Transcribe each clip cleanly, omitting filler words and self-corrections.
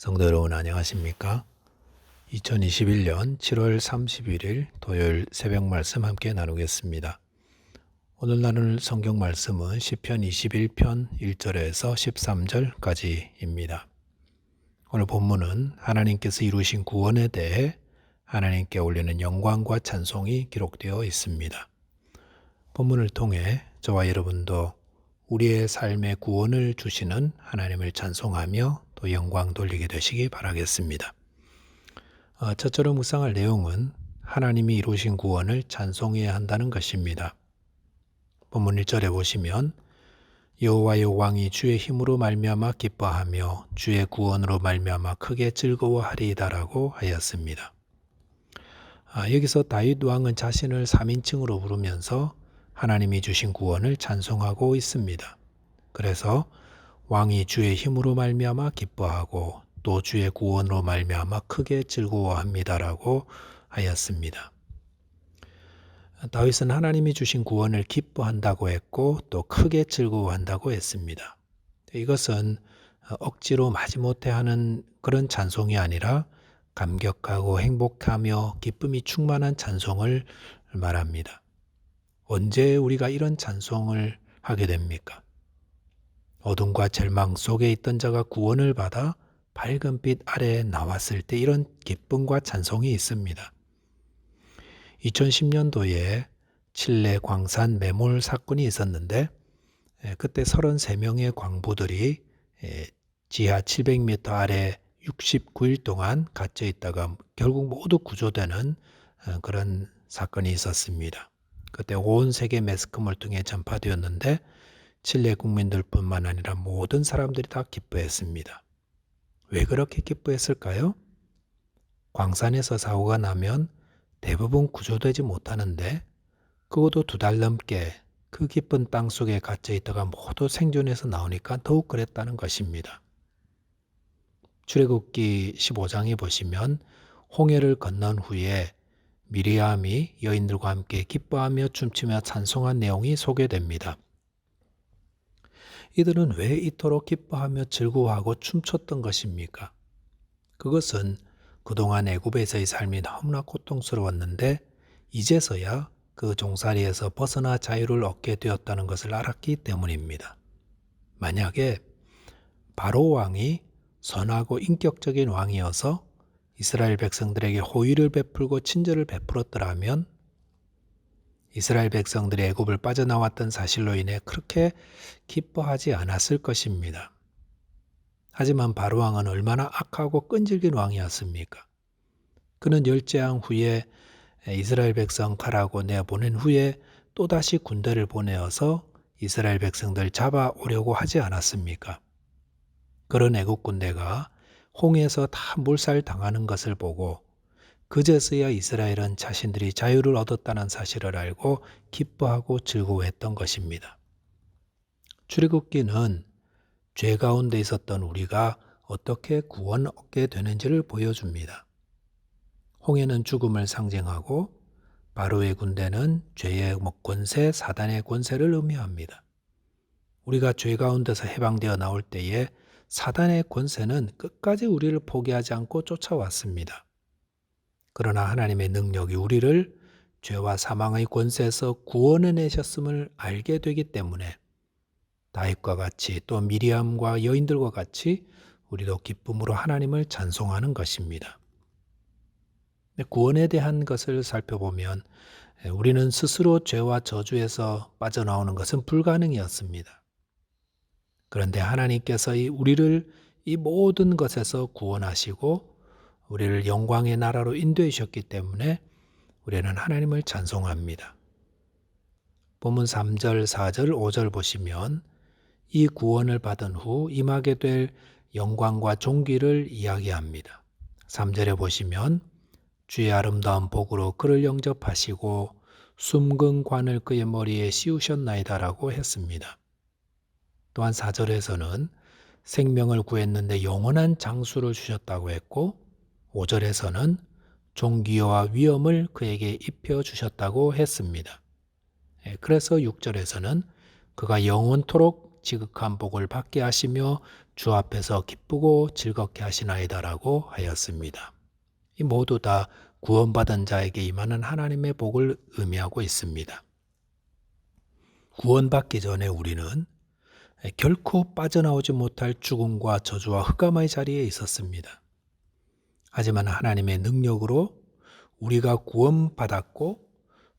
성도 여러분 안녕하십니까? 2021년 7월 31일 토요일 새벽 말씀 함께 나누겠습니다. 오늘 나눌 성경 말씀은 시편 21편 1절에서 13절까지입니다. 오늘 본문은 하나님께서 이루신 구원에 대해 하나님께 올리는 영광과 찬송이 기록되어 있습니다. 본문을 통해 저와 여러분도 우리의 삶의 구원을 주시는 하나님을 찬송하며 또 영광 돌리게 되시기 바라겠습니다. 첫째로 묵상할 내용은 하나님이 이루신 구원을 찬송해야 한다는 것입니다. 본문 1절에 보시면 여호와여 왕이 주의 힘으로 말미암아 기뻐하며 주의 구원으로 말미암아 크게 즐거워하리이다라고 하였습니다. 여기서 다윗 왕은 자신을 3인칭으로 부르면서 하나님이 주신 구원을 찬송하고 있습니다. 그래서 왕이 주의 힘으로 말미암아 기뻐하고 또 주의 구원으로 말미암아 크게 즐거워합니다라고 하였습니다. 다윗은 하나님이 주신 구원을 기뻐한다고 했고 또 크게 즐거워한다고 했습니다. 이것은 억지로 마지못해 하는 그런 찬송이 아니라 감격하고 행복하며 기쁨이 충만한 찬송을 말합니다. 언제 우리가 이런 찬송을 하게 됩니까? 어둠과 절망 속에 있던 자가 구원을 받아 밝은 빛 아래에 나왔을 때 이런 기쁨과 찬송이 있습니다. 2010년도에 칠레 광산 매몰 사건이 있었는데 그때 33명의 광부들이 지하 700m 아래 69일 동안 갇혀 있다가 결국 모두 구조되는 그런 사건이 있었습니다. 그때 온 세계 매스컴을 통해 전파되었는데 칠레 국민들뿐만 아니라 모든 사람들이 다 기뻐했습니다. 왜 그렇게 기뻐했을까요? 광산에서 사고가 나면 대부분 구조되지 못하는데 그것도 2달 넘게 그 깊은 땅 속에 갇혀 있다가 모두 생존해서 나오니까 더욱 그랬다는 것입니다. 출애굽기 15장에 보시면 홍해를 건넌 후에 미리암이 여인들과 함께 기뻐하며 춤추며 찬송한 내용이 소개됩니다. 이들은 왜 이토록 기뻐하며 즐거워하고 춤췄던 것입니까? 그것은 그동안 애굽에서의 삶이 너무나 고통스러웠는데 이제서야 그 종살이에서 벗어나 자유를 얻게 되었다는 것을 알았기 때문입니다. 만약에 바로 왕이 선하고 인격적인 왕이어서 이스라엘 백성들에게 호의를 베풀고 친절을 베풀었더라면 이스라엘 백성들이 애굽을 빠져나왔던 사실로 인해 그렇게 기뻐하지 않았을 것입니다. 하지만 바로 왕은 얼마나 악하고 끈질긴 왕이었습니까? 그는 열재앙 후에 이스라엘 백성 가라고 내보낸 후에 또다시 군대를 보내어서 이스라엘 백성들 잡아오려고 하지 않았습니까? 그런 애국 군대가 홍해에서 다 몰살당하는 것을 보고 그제서야 이스라엘은 자신들이 자유를 얻었다는 사실을 알고 기뻐하고 즐거워했던 것입니다. 출애굽기는 죄 가운데 있었던 우리가 어떻게 구원 얻게 되는지를 보여줍니다. 홍해는 죽음을 상징하고 바로의 군대는 죄의 권세, 사단의 권세를 의미합니다. 우리가 죄 가운데서 해방되어 나올 때에 사단의 권세는 끝까지 우리를 포기하지 않고 쫓아왔습니다. 그러나 하나님의 능력이 우리를 죄와 사망의 권세에서 구원해내셨음을 알게 되기 때문에 다윗과 같이 또 미리암과 여인들과 같이 우리도 기쁨으로 하나님을 찬송하는 것입니다. 구원에 대한 것을 살펴보면 우리는 스스로 죄와 저주에서 빠져나오는 것은 불가능이었습니다. 그런데 하나님께서 우리를 이 모든 것에서 구원하시고 우리를 영광의 나라로 인도해 주셨기 때문에 우리는 하나님을 찬송합니다. 본문 3절, 4절, 5절 보시면 이 구원을 받은 후 임하게 될 영광과 존귀를 이야기합니다. 3절에 보시면 주의 아름다운 복으로 그를 영접하시고 숨근 관을 그의 머리에 씌우셨나이다라고 했습니다. 또한 4절에서는 생명을 구했는데 영원한 장수를 주셨다고 했고 5절에서는 존귀와 위엄을 그에게 입혀주셨다고 했습니다. 그래서 6절에서는 그가 영원토록 지극한 복을 받게 하시며 주 앞에서 기쁘고 즐겁게 하시나이다라고 하였습니다. 이 모두 다 구원받은 자에게 임하는 하나님의 복을 의미하고 있습니다. 구원받기 전에 우리는 결코 빠져나오지 못할 죽음과 저주와 흑암의 자리에 있었습니다. 하지만 하나님의 능력으로 우리가 구원받았고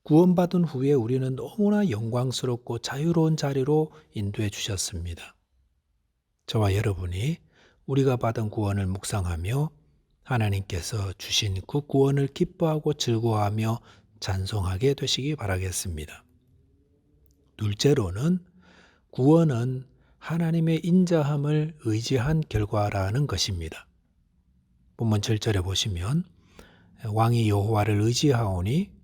구원받은 후에 우리는 너무나 영광스럽고 자유로운 자리로 인도해 주셨습니다. 저와 여러분이 우리가 받은 구원을 묵상하며 하나님께서 주신 그 구원을 기뻐하고 즐거워하며 찬송하게 되시기 바라겠습니다. 둘째로는 구원은 하나님의 인자함을 의지한 결과라는 것입니다. 본문 7절에 보시면 왕이 여호와를 의지하오니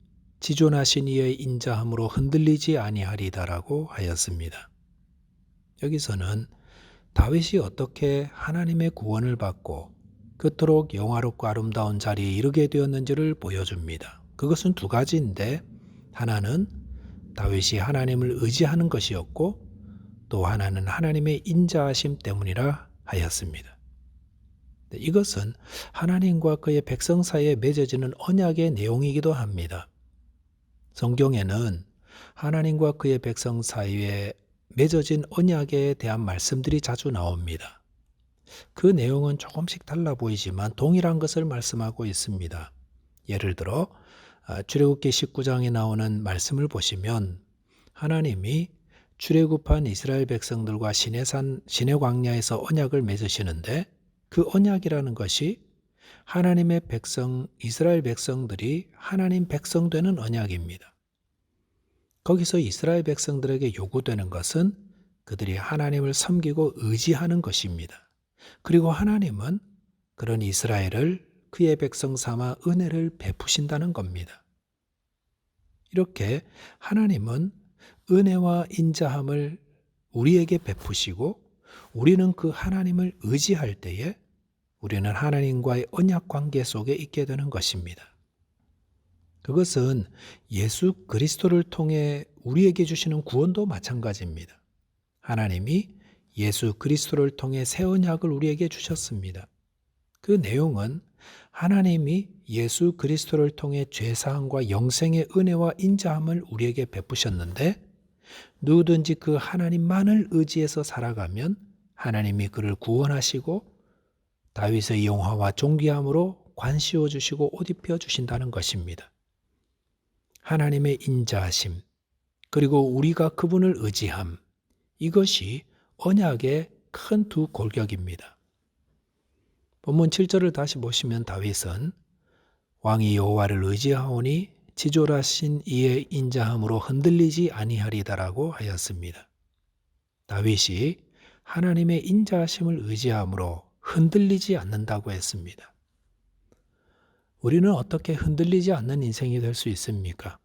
지존하신 이의 인자함으로 흔들리지 아니하리다라고 하였습니다. 여기서는 다윗이 어떻게 하나님의 구원을 받고 그토록 영화롭고 아름다운 자리에 이르게 되었는지를 보여줍니다. 그것은 두 가지인데 하나는 다윗이 하나님을 의지하는 것이었고 또 하나는 하나님의 인자하심 때문이라 하였습니다. 이것은 하나님과 그의 백성 사이에 맺어지는 언약의 내용이기도 합니다. 성경에는 하나님과 그의 백성 사이에 맺어진 언약에 대한 말씀들이 자주 나옵니다. 그 내용은 조금씩 달라 보이지만 동일한 것을 말씀하고 있습니다. 예를 들어 출애굽기 19장에 나오는 말씀을 보시면 하나님이 출애굽한 이스라엘 백성들과 시내 광야에서 언약을 맺으시는데 그 언약이라는 것이 하나님의 백성, 이스라엘 백성들이 하나님 백성 되는 언약입니다. 거기서 이스라엘 백성들에게 요구되는 것은 그들이 하나님을 섬기고 의지하는 것입니다. 그리고 하나님은 그런 이스라엘을 그의 백성 삼아 은혜를 베푸신다는 겁니다. 이렇게 하나님은 은혜와 인자함을 우리에게 베푸시고 우리는 그 하나님을 의지할 때에 우리는 하나님과의 언약 관계 속에 있게 되는 것입니다. 그것은 예수 그리스도를 통해 우리에게 주시는 구원도 마찬가지입니다. 하나님이 예수 그리스도를 통해 새 언약을 우리에게 주셨습니다. 그 내용은 하나님이 예수 그리스도를 통해 죄사함과 영생의 은혜와 인자함을 우리에게 베푸셨는데 누구든지 그 하나님만을 의지해서 살아가면 하나님이 그를 구원하시고 다윗의 영화와 존귀함으로 관씌워 주시고 옷 입혀 주신다는 것입니다. 하나님의 인자하심 그리고 우리가 그분을 의지함 이것이 언약의 큰 두 골격입니다. 본문 7절을 다시 보시면 다윗은 왕이 여호와를 의지하오니 지존하신 이의 인자함으로 흔들리지 아니하리다라고 하였습니다. 다윗이 하나님의 인자하심을 의지함으로 흔들리지 않는다고 했습니다. 우리는 어떻게 흔들리지 않는 인생이 될 수 있습니까?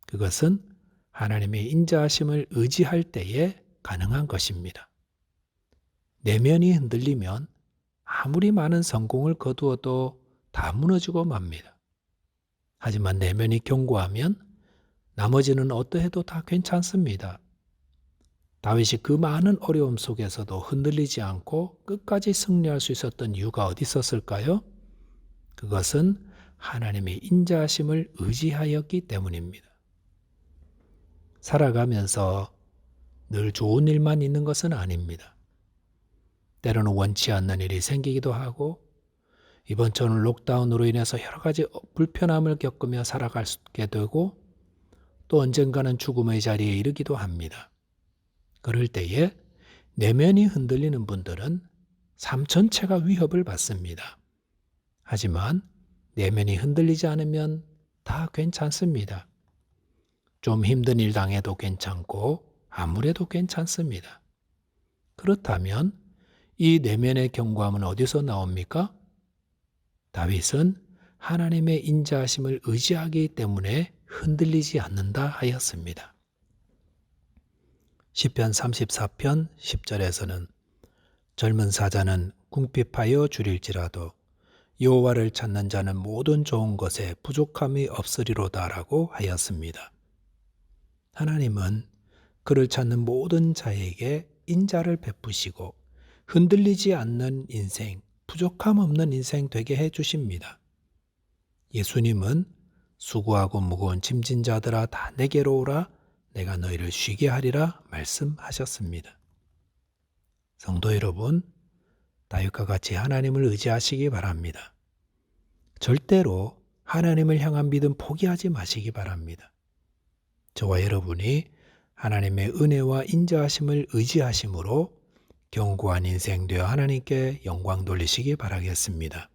그것은 하나님의 인자하심을 의지할 때에 가능한 것입니다. 내면이 흔들리면 아무리 많은 성공을 거두어도 다 무너지고 맙니다. 하지만 내면이 견고하면 나머지는 어떠해도 다 괜찮습니다. 다윗이 그 많은 어려움 속에서도 흔들리지 않고 끝까지 승리할 수 있었던 이유가 어디 있었을까요? 그것은 하나님의 인자하심을 의지하였기 때문입니다. 살아가면서 늘 좋은 일만 있는 것은 아닙니다. 때로는 원치 않는 일이 생기기도 하고 이번처럼 록다운으로 인해서 여러 가지 불편함을 겪으며 살아가게 되고 또 언젠가는 죽음의 자리에 이르기도 합니다. 그럴 때에 내면이 흔들리는 분들은 삶 전체가 위협을 받습니다. 하지만 내면이 흔들리지 않으면 다 괜찮습니다. 좀 힘든 일 당해도 괜찮고 아무래도 괜찮습니다. 그렇다면 이 내면의 견고함은 어디서 나옵니까? 다윗은 하나님의 인자하심을 의지하기 때문에 흔들리지 않는다 하였습니다. 시편 34편 10절에서는 젊은 사자는 궁핍하여 줄일지라도 여호와를 찾는 자는 모든 좋은 것에 부족함이 없으리로다라고 하였습니다. 하나님은 그를 찾는 모든 자에게 인자를 베푸시고 흔들리지 않는 인생, 부족함 없는 인생 되게 해 주십니다. 예수님은 수고하고 무거운 짐진 자들아 다 내게로 오라 내가 너희를 쉬게 하리라 말씀하셨습니다. 성도 여러분, 다윗과 같이 하나님을 의지하시기 바랍니다. 절대로 하나님을 향한 믿음 포기하지 마시기 바랍니다. 저와 여러분이 하나님의 은혜와 인자하심을 의지하심으로 견고한 인생 되어 하나님께 영광 돌리시기 바라겠습니다.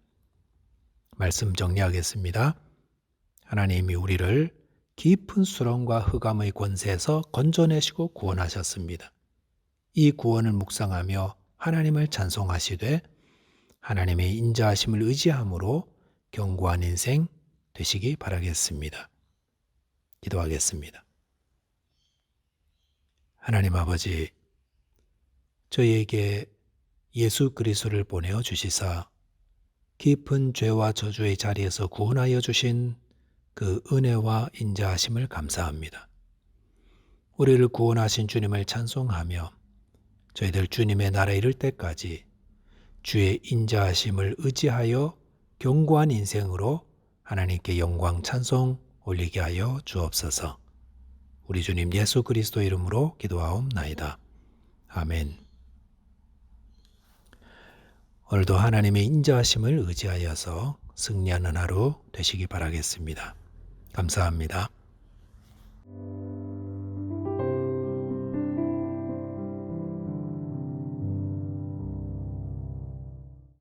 말씀 정리하겠습니다. 하나님이 우리를 깊은 수렁과 흑암의 권세에서 건져내시고 구원하셨습니다. 이 구원을 묵상하며 하나님을 찬송하시되 하나님의 인자하심을 의지함으로 견고한 인생 되시기 바라겠습니다. 기도하겠습니다. 하나님 아버지, 저희에게 예수 그리스도를 보내어 주시사 깊은 죄와 저주의 자리에서 구원하여 주신 그 은혜와 인자하심을 감사합니다. 우리를 구원하신 주님을 찬송하며 저희들 주님의 나라에 이를 때까지 주의 인자하심을 의지하여 견고한 인생으로 하나님께 영광 찬송 올리게 하여 주옵소서. 우리 주님 예수 그리스도 이름으로 기도하옵나이다. 아멘. 오늘도 하나님의 인자하심을 의지하여서 승리하는 하루 되시기 바라겠습니다. 감사합니다.